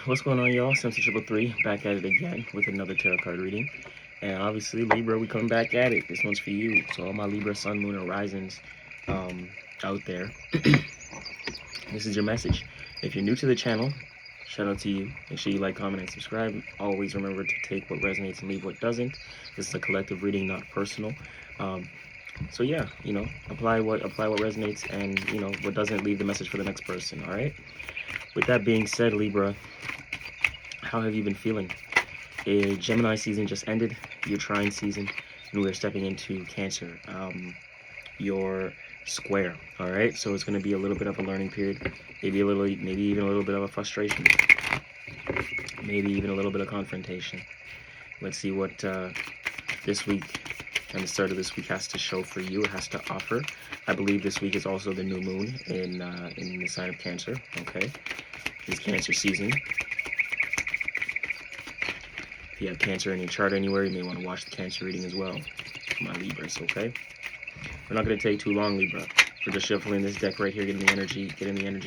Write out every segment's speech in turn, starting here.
What's going on, y'all? Sensor Triple Three back at it again with another tarot card reading, and obviously Libra, we coming back at it. This one's for you. So all my Libra Sun, Moon, and Risings out there, this is your message. If you're new to the channel, shout out to you. Make sure you like, comment, and subscribe. Always remember to take what resonates and leave what doesn't. This is a collective reading, not personal. So yeah, apply what resonates, and what doesn't, leave the message for the next person. All right. With that being said, Libra, how have you been feeling? Gemini season just ended, your trine season, and we're stepping into Cancer, your square. All right, so it's going to be a little bit of a learning period, maybe even a little bit of a frustration, maybe even a little bit of confrontation. Let's see what this week and the start of this week has to show for you, it has to offer. I believe this week is also the new moon in the sign of Cancer. Okay, it's Cancer season. If you have Cancer in your chart anywhere, you may want to watch the Cancer reading as well, my Libras, okay? We're not going to take too long, Libra. We're just shuffling this deck right here, getting the energy,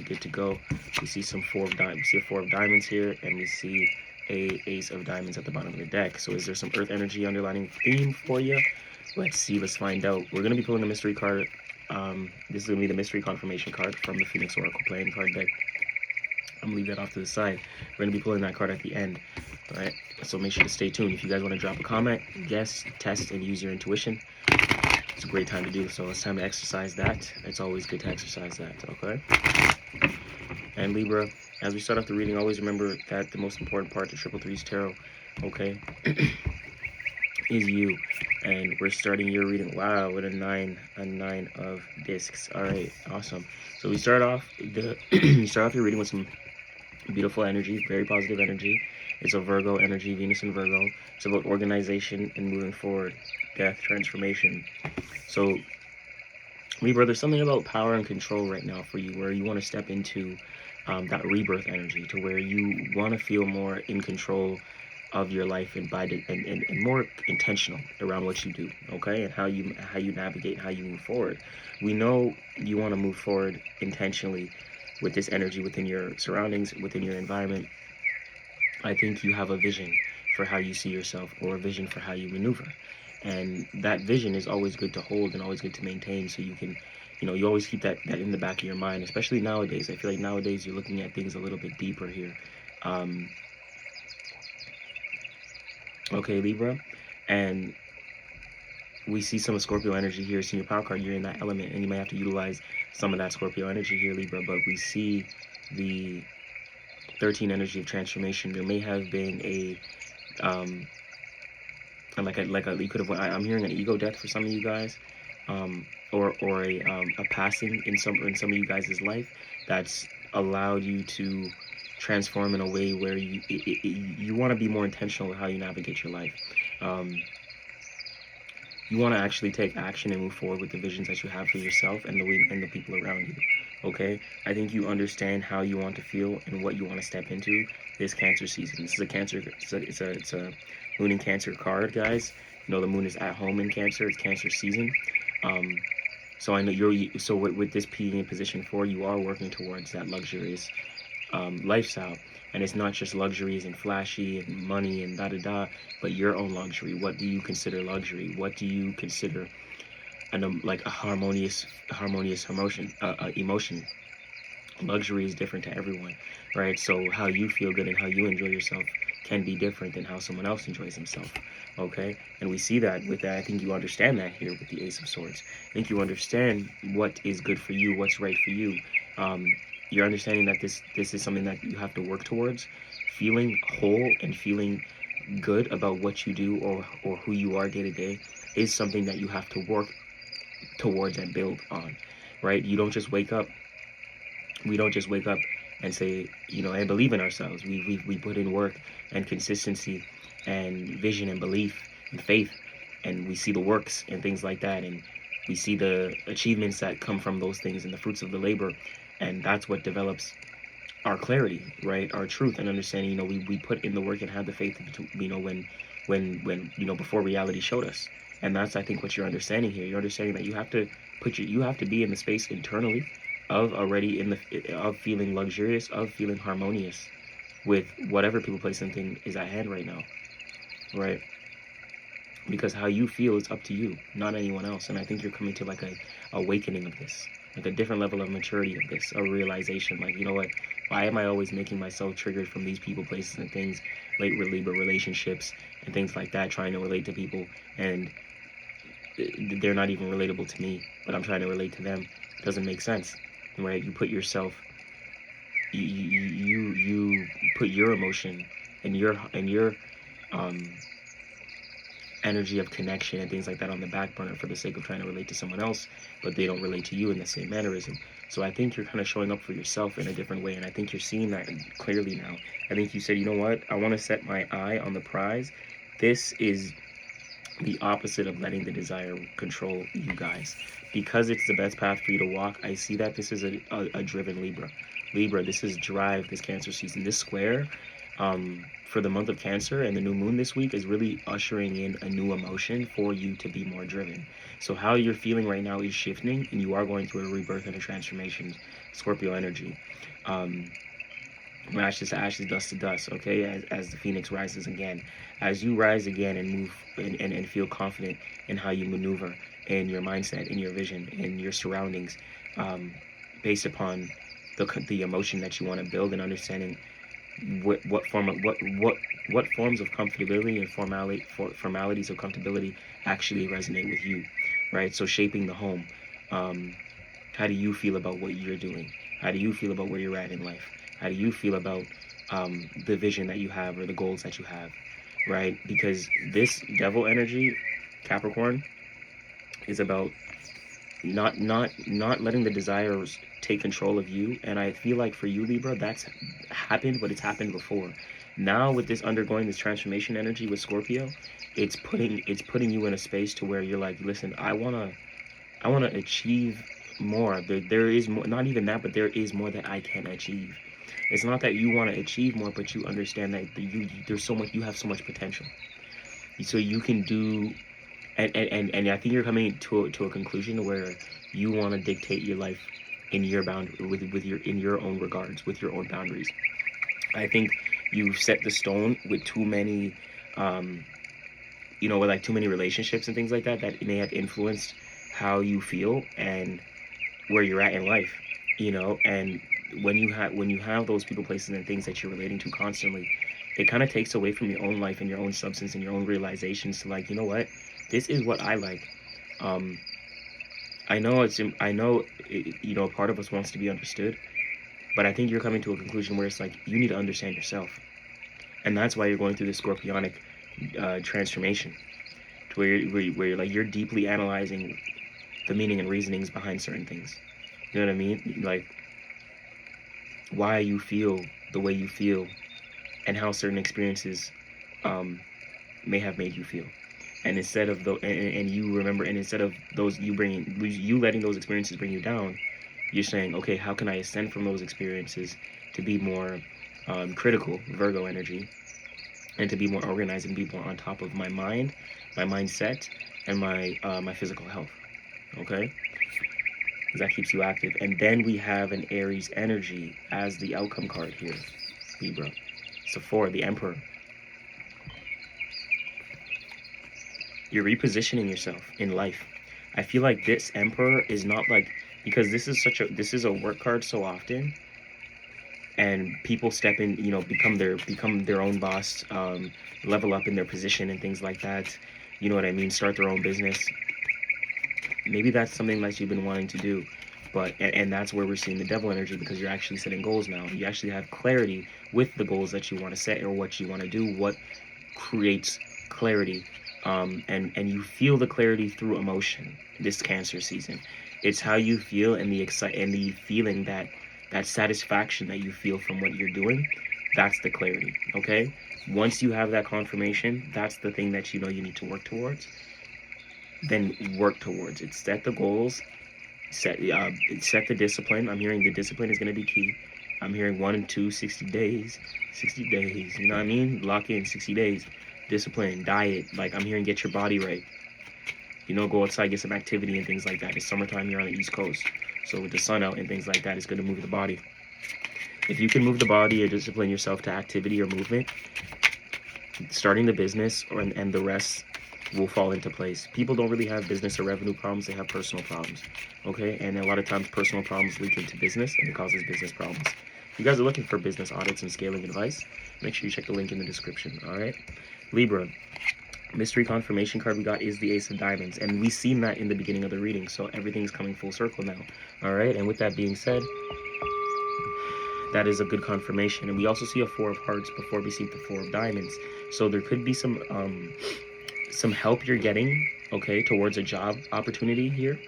good to go. We see some four of diamonds here, and we see a ace of diamonds at the bottom of the deck. So is there some earth energy underlining theme for you? Let's see, let's find out. We're going to be pulling a mystery card. This is going to be the mystery confirmation card from the Phoenix Oracle playing card deck. I'm going to leave that off to the side. We're going to be pulling that card at the end. All right, so make sure to stay tuned. If you guys want to drop a comment, guess, test, and use your intuition, it's a great time to do so. It's time to exercise that. It's always good to exercise that, okay? And Libra, as we start off the reading, always remember that the most important part to Triple Three's Tarot, okay, is you. And we're starting your reading, wow, with a nine of discs. All right, awesome. So we start off your reading with some beautiful energy, very positive energy. It's a Virgo energy, Venus in Virgo. It's about organization and moving forward, death, transformation. So, Libra, there's something about power and control right now for you, where you want to step into that rebirth energy, to where you want to feel more in control of your life and more intentional around what you do, okay, and how you navigate, how you move forward. We know you want to move forward intentionally with this energy within your surroundings, within your environment. I think you have a vision for how you see yourself, or a vision for how you maneuver. And that vision is always good to hold and always good to maintain, so you can, you always keep that in the back of your mind, especially nowadays. I feel like nowadays you're looking at things a little bit deeper here. Okay, Libra, and we see some Scorpio energy here. It's in your power card. You're in that element, and you might have to utilize some of that Scorpio energy here, Libra. But we see the 13 energy of transformation. There may have been a you could have. I'm hearing an ego death for some of you guys, or a passing in some of you guys' life that's allowed you to transform in a way where you want to be more intentional with how you navigate your life. You want to actually take action and move forward with the visions that you have for yourself and the people around you. Okay, I think you understand how you want to feel and what you want to step into this Cancer season. This is a Cancer. It's a Moon in Cancer card, guys. The moon is at home in Cancer. It's Cancer season. So I know so with this being in position 4, you are working towards that luxurious lifestyle. And it's not just luxuries and flashy and money and but your own luxury. What do you consider luxury? What do you consider like a harmonious emotion? Luxury is different to everyone, right? So how you feel good and how you enjoy yourself can be different than how someone else enjoys himself, okay? And we see that with that. I think you understand that here with the Ace of Swords. I think you understand what is good for you, what's right for you. You're understanding that this is something that you have to work towards. Feeling whole and feeling good about what you do or who you are day to day is something that you have to work towards and build on, right? You don't just wake up. We don't just wake up and say, and believe in ourselves. We put in work and consistency and vision and belief and faith, and we see the works and things like that, and we see the achievements that come from those things and the fruits of the labor, and that's what develops our clarity, right? Our truth and understanding. We put in the work and have the faith, when before reality showed us. And that's, I think, what you're understanding here. You're understanding that you have to be in the space internally of feeling luxurious, of feeling harmonious, with whatever people, place, and thing is at hand right now, right? Because how you feel is up to you, not anyone else. And I think you're coming to like a awakening of this, like a different level of maturity of this, a realization, like, you know what, why am I always making myself triggered from these people, places, and things, late Libra relationships and things like that, trying to relate to people, and they're not even relatable to me, but I'm trying to relate to them. It doesn't make sense, right? You put yourself, you put your emotion and your um energy of connection and things like that on the back burner for the sake of trying to relate to someone else, but they don't relate to you in the same mannerism. So I think you're kind of showing up for yourself in a different way, and I think you're seeing that clearly now. I think you said, you know what, I want to set my eye on the prize. This is the opposite of letting the desire control you guys, because it's the best path for you to walk. I see that this is a driven Libra. This is drive, this Cancer season. This square for the month of Cancer and the new moon this week is really ushering in a new emotion for you to be more driven. So how you're feeling right now is shifting, and you are going through a rebirth and a transformation, Scorpio energy. From ashes to ashes, dust to dust, okay? As the phoenix rises again. As you rise again and move and feel confident in how you maneuver, in your mindset, in your vision, in your surroundings, based upon the emotion that you want to build, and understanding what forms of comfortability and formalities of comfortability actually resonate with you, right? So shaping the home. How do you feel about what you're doing? How do you feel about where you're at in life? How do you feel about the vision that you have or the goals that you have, right? Because this devil energy, Capricorn, is about not letting the desires take control of you. And I feel like for you, Libra, that's happened, but it's happened before. Now with this undergoing this transformation energy with Scorpio, it's putting you in a space to where you're like, listen, I wanna achieve more. There is more, not even that, but there is more that I can achieve. It's not that you want to achieve more, but you understand that there's so much, you have so much potential. So you can do, and I think you're coming to a conclusion where you want to dictate your life in your with your in your own regards, with your own boundaries. I think you've set the stone with too many, with like too many relationships and things like that may have influenced how you feel and where you're at in life, and when you have those people, places, and things that you're relating to constantly, it kind of takes away from your own life and your own substance and your own realizations to, like, you know what, this is what I like. I know part of us wants to be understood, but I think you're coming to a conclusion where it's like you need to understand yourself, and that's why you're going through this scorpionic transformation, to where you're like, you're deeply analyzing the meaning and reasonings behind certain things. You know what I mean? Like, why you feel the way you feel, and how certain experiences may have made you feel. And instead of you remember, and instead of you letting those experiences bring you down, you're saying, okay, how can I ascend from those experiences to be more critical, Virgo energy, and to be more organized and be more on top of my mind, my mindset, and my physical health. Okay? Because that keeps you active. And then we have an Aries energy as the outcome card here, Libra. So 4, the Emperor. You're repositioning yourself in life. I feel like this Emperor is not like, because this is a work card so often, and people step in, become their own boss, level up in their position and things like that. You know what I mean? Start their own business. Maybe that's something that you've been wanting to do, but and that's where we're seeing the devil energy, because you're actually setting goals now. You actually have clarity with the goals that you want to set or what you want to do. What creates clarity, and you feel the clarity through emotion. This Cancer season, it's how you feel, and the feeling that satisfaction that you feel from what you're doing. That's the clarity. Okay. Once you have that confirmation, that's the thing that you need to work towards. Then work towards it. Set the goals. Set the discipline. I'm hearing the discipline is going to be key. I'm hearing 1 and 2, 60 days. 60 days. You know what I mean? Lock in 60 days. Discipline, diet. Like, I'm hearing get your body right. Go outside, get some activity and things like that. It's summertime here on the East Coast. So with the sun out and things like that, it's going to move the body. If you can move the body or discipline yourself to activity or movement, starting the business and the rest will fall into place. People don't really have business or revenue problems, they have personal problems. Okay, and a lot of times personal problems leak into business and it causes business problems. If you guys are looking for business audits and scaling advice, make sure you check the link in the description. All right, Libra, mystery confirmation card we got is the Ace of Diamonds, and we've seen that in the beginning of the reading, so everything's coming full circle now. All right, and with that being said, that is a good confirmation. And we also see a Four of Hearts before we see the Four of Diamonds, so there could be some help you're getting, okay, towards a job opportunity here.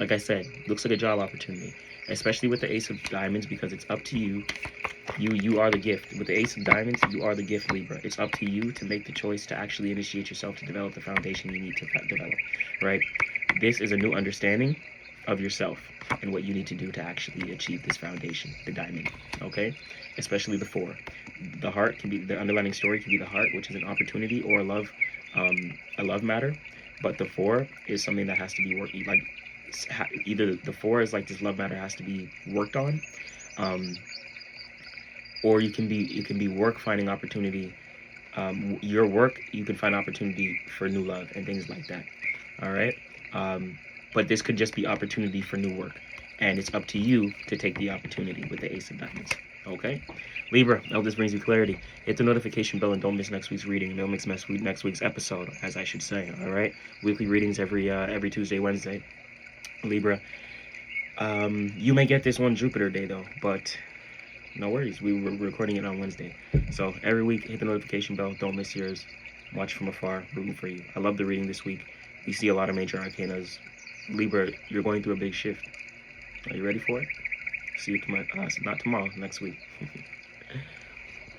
Like I said, looks like a job opportunity, especially with the Ace of Diamonds, because it's up to you. You are the gift. With the Ace of Diamonds, you are the gift, Libra. It's up to you to make the choice to actually initiate yourself to develop the foundation you need to develop, right? This is a new understanding of yourself and what you need to do to actually achieve this foundation, the diamond, okay? Especially the Four. The heart can be, the underlying story can be the heart, which is an opportunity or a love matter, but the Four is something that has to be worked, like, either the Four is like this love matter has to be worked on, or it can be work finding opportunity. Your work, you can find opportunity for new love and things like that. All right, but this could just be opportunity for new work, and it's up to you to take the opportunity with the Ace of Diamonds. Okay, Libra, I hope this brings you clarity. Hit the notification bell and don't miss next week's reading. Don't miss next week's episode, as I should say. All right, weekly readings every Tuesday, Wednesday. Libra, you may get this one Jupiter day though, but no worries. We were recording it on Wednesday, so every week hit the notification bell. Don't miss yours. Watch from afar, rooting for you. I love the reading this week. We see a lot of major arcanas. Libra, you're going through a big shift. Are you ready for it? See you tomorrow. Not tomorrow, next week.